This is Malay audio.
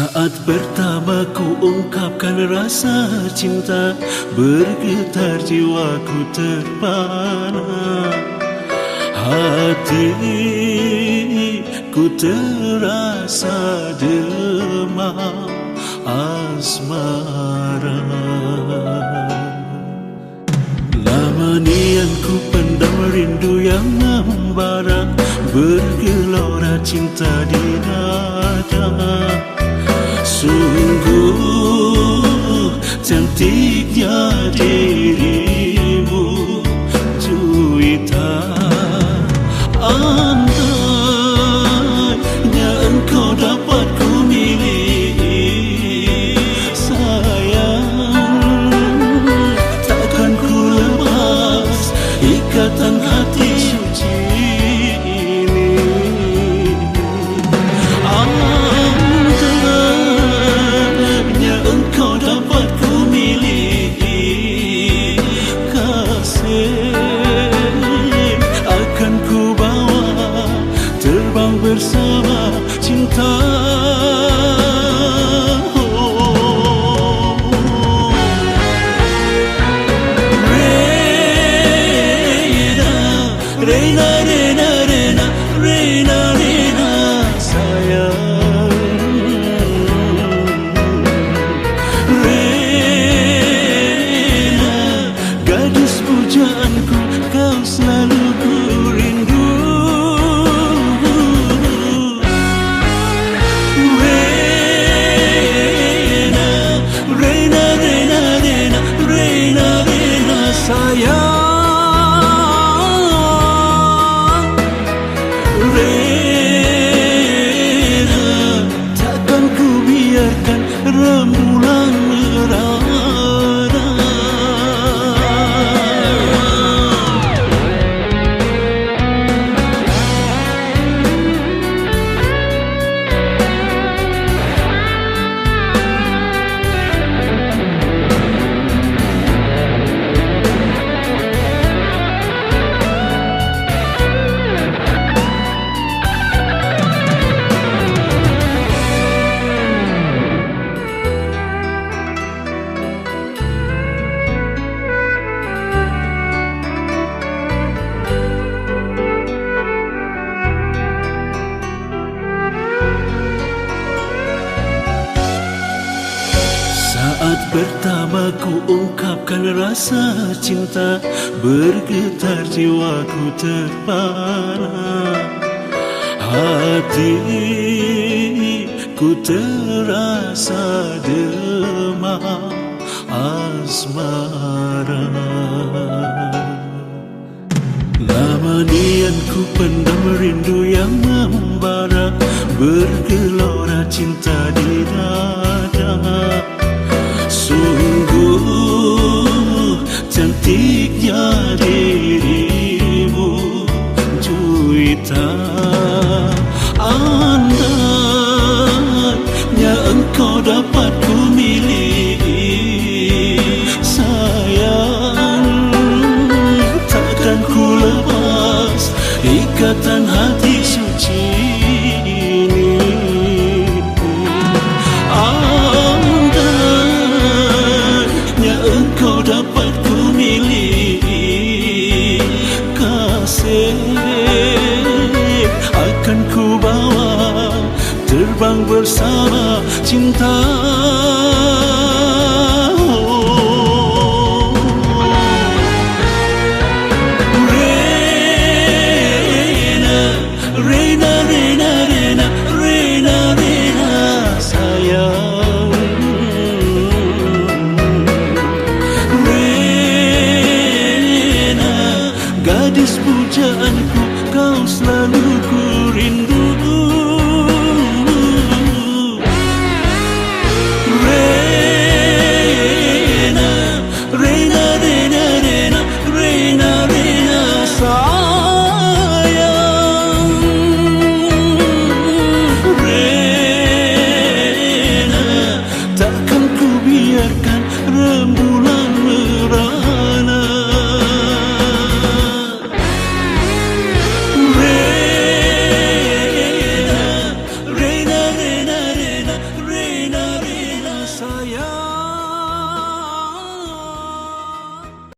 Saat pertama ku ungkapkan rasa cinta, bergetar jiwaku terpana, hatiku terasa demam asmara. Lama nian ku pendam rindu yang membara, bergelora cinta di dada. Sungguh cantiknya dirimu, Juwita. Andainya engkau dapat ku miliki, sayang, takkan ku lepas ikatan hati suci ini. Engkau dapat ku miliki, kasih akan ku bawa terbang bersama cinta. Reina, Reina, Reina, Reina, Reina, sayang. Pujaanku, kau selalu ku rindu. Reina, Reina, Reina, Reina, Reina, Reina, sayang. Reina, takkan ku biarkan rembulan merah. Saat pertama ku ungkapkan rasa cinta, bergetar jiwaku terpana, hatiku terasa demam asmara. Lama nian ku pendam rindu yang membara, bergelora cinta di dada. Sungguh cantiknya dirimu, Juwita. Andainya engkau dapat ku miliki, sayang, takkan ku lepas ikatan hati suci ini. Engkau dapat ku miliki, kasih akan ku bawa terbang bersama cinta.